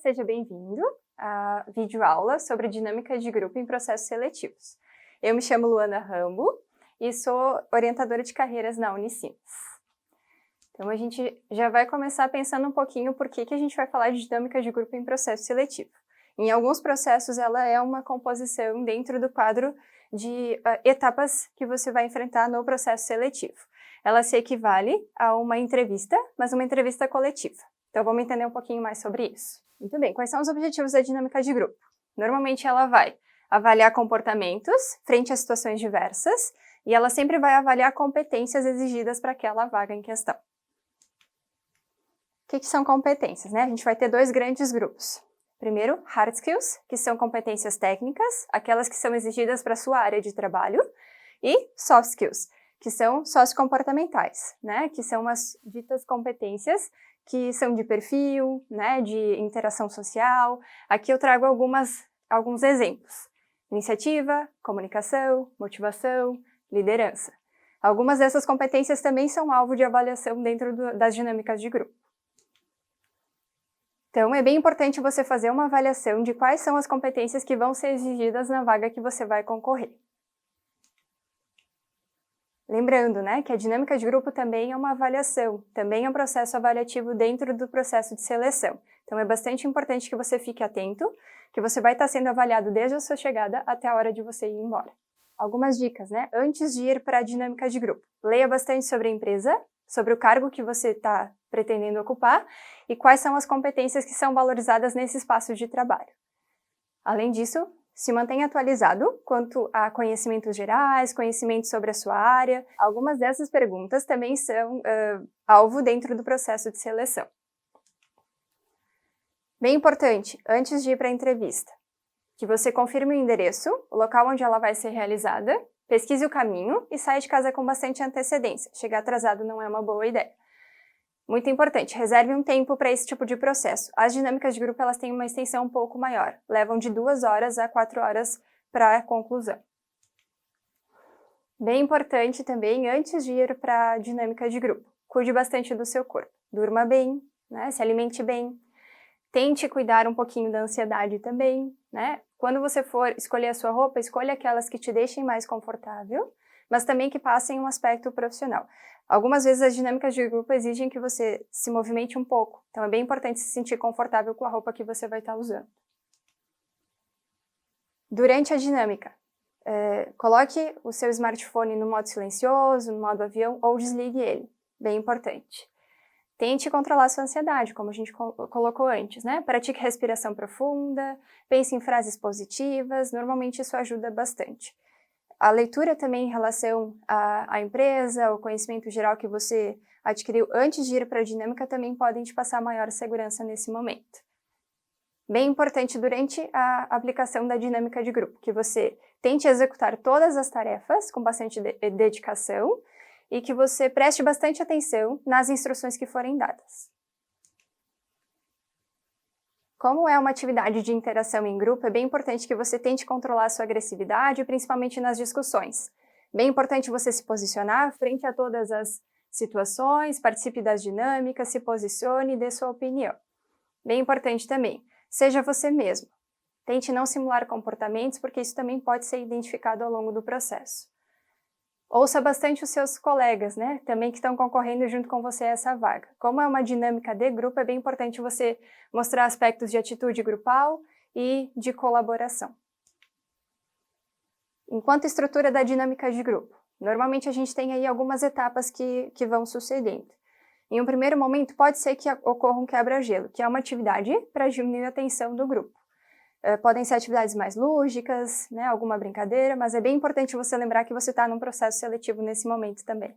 seja bem-vindo à videoaula sobre dinâmica de grupo em processos seletivos. Eu me chamo Luana Rambo e sou orientadora de carreiras na Unicinos. Então a gente já vai começar pensando um pouquinho por que a gente vai falar de dinâmica de grupo em processo seletivo. Em alguns processos ela é uma composição dentro do quadro de etapas que você vai enfrentar no processo seletivo. Ela se equivale a uma entrevista, mas uma entrevista coletiva. Então vamos entender um pouquinho mais sobre isso. Muito bem, quais são os objetivos da dinâmica de grupo? Normalmente ela vai avaliar comportamentos frente a situações diversas e ela sempre vai avaliar competências exigidas para aquela vaga em questão. O que são competências, né? A gente vai ter dois grandes grupos. Primeiro, hard skills, que são competências técnicas, aquelas que são exigidas para a sua área de trabalho, e soft skills, que são sociocomportamentais, né? Que são as ditas competências que são de perfil, né? De interação social. Aqui eu trago alguns exemplos. Iniciativa, comunicação, motivação, liderança. Algumas dessas competências também são alvo de avaliação dentro das dinâmicas de grupo. Então, é bem importante você fazer uma avaliação de quais são as competências que vão ser exigidas na vaga que você vai concorrer. Lembrando, né, que a dinâmica de grupo também é uma avaliação, também é um processo avaliativo dentro do processo de seleção. Então, é bastante importante que você fique atento, que você vai estar sendo avaliado desde a sua chegada até a hora de você ir embora. Algumas dicas, né? Antes de ir para a dinâmica de grupo, leia bastante sobre a empresa, sobre o cargo que você está pretendendo ocupar e quais são as competências que são valorizadas nesse espaço de trabalho. Além disso, se mantenha atualizado quanto a conhecimentos gerais, conhecimentos sobre a sua área. Algumas dessas perguntas também são alvo dentro do processo de seleção. Bem importante, antes de ir para a entrevista, que você confirme o endereço, o local onde ela vai ser realizada, pesquise o caminho e saia de casa com bastante antecedência. Chegar atrasado não é uma boa ideia. Muito importante, reserve um tempo para esse tipo de processo. As dinâmicas de grupo elas têm uma extensão um pouco maior, levam de 2 horas a 4 horas para a conclusão. Bem importante também, antes de ir para a dinâmica de grupo, cuide bastante do seu corpo. Durma bem, né? Se alimente bem. Tente cuidar um pouquinho da ansiedade também, né? Quando você for escolher a sua roupa, escolha aquelas que te deixem mais confortável, mas também que passem um aspecto profissional. Algumas vezes as dinâmicas de grupo exigem que você se movimente um pouco, então é bem importante se sentir confortável com a roupa que você vai estar usando. Durante a dinâmica, coloque o seu smartphone no modo silencioso, no modo avião, ou desligue ele, bem importante. Tente controlar sua ansiedade, como a gente colocou antes, né? Pratique respiração profunda, pense em frases positivas, normalmente isso ajuda bastante. A leitura também em relação à empresa, o conhecimento geral que você adquiriu antes de ir para a dinâmica também podem te passar maior segurança nesse momento. Bem importante durante a aplicação da dinâmica de grupo, que você tente executar todas as tarefas com bastante dedicação e que você preste bastante atenção nas instruções que forem dadas. Como é uma atividade de interação em grupo, é bem importante que você tente controlar a sua agressividade, principalmente nas discussões. Bem importante você se posicionar frente a todas as situações, participe das dinâmicas, se posicione e dê sua opinião. Bem importante também, seja você mesmo. Tente não simular comportamentos, porque isso também pode ser identificado ao longo do processo. Ouça bastante os seus colegas, né, também que estão concorrendo junto com você a essa vaga. Como é uma dinâmica de grupo, é bem importante você mostrar aspectos de atitude grupal e de colaboração. Enquanto estrutura da dinâmica de grupo, normalmente a gente tem aí algumas etapas que vão sucedendo. Em um primeiro momento, pode ser que ocorra um quebra-gelo, que é uma atividade para diminuir a tensão do grupo. Podem ser atividades mais lúdicas, né, alguma brincadeira, mas é bem importante você lembrar que você está num processo seletivo nesse momento também.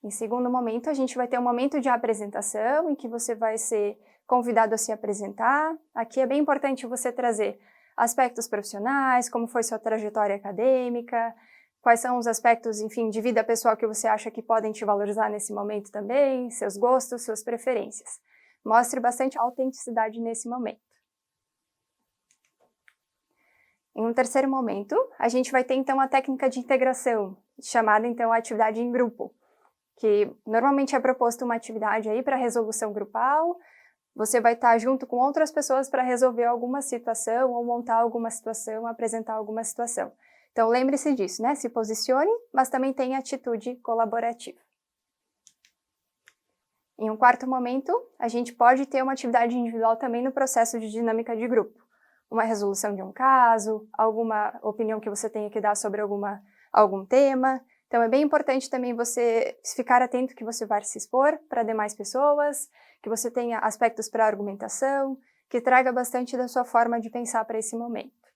Em segundo momento, a gente vai ter um momento de apresentação, em que você vai ser convidado a se apresentar. Aqui é bem importante você trazer aspectos profissionais, como foi sua trajetória acadêmica, quais são os aspectos, enfim, de vida pessoal que você acha que podem te valorizar nesse momento também, seus gostos, suas preferências. Mostre bastante autenticidade nesse momento. Em um terceiro momento, a gente vai ter então a técnica de integração, chamada então atividade em grupo, que normalmente é proposta uma atividade aí para resolução grupal, você vai estar junto com outras pessoas para resolver alguma situação ou montar alguma situação, apresentar alguma situação. Então, lembre-se disso, né? Se posicione, mas também tenha atitude colaborativa. Em um quarto momento, a gente pode ter uma atividade individual também no processo de dinâmica de grupo. Uma resolução de um caso, alguma opinião que você tenha que dar sobre algum tema. Então, é bem importante também você ficar atento que você vai se expor para demais pessoas, que você tenha aspectos para argumentação, que traga bastante da sua forma de pensar para esse momento.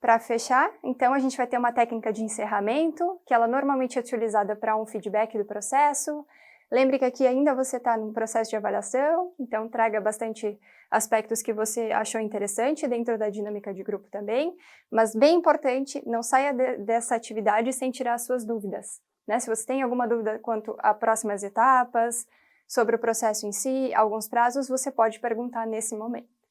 Para fechar, então, a gente vai ter uma técnica de encerramento, que ela normalmente é utilizada para um feedback do processo. Lembre que aqui ainda você está num processo de avaliação, então traga bastante aspectos que você achou interessante dentro da dinâmica de grupo também, mas bem importante, não saia dessa atividade sem tirar as suas dúvidas, né? Se você tem alguma dúvida quanto a próximas etapas, sobre o processo em si, alguns prazos, você pode perguntar nesse momento.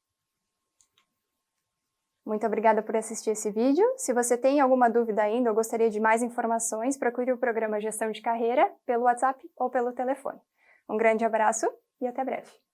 Muito obrigada por assistir esse vídeo. Se você tem alguma dúvida ainda ou gostaria de mais informações, procure o programa Gestão de Carreira pelo WhatsApp ou pelo telefone. Um grande abraço e até breve.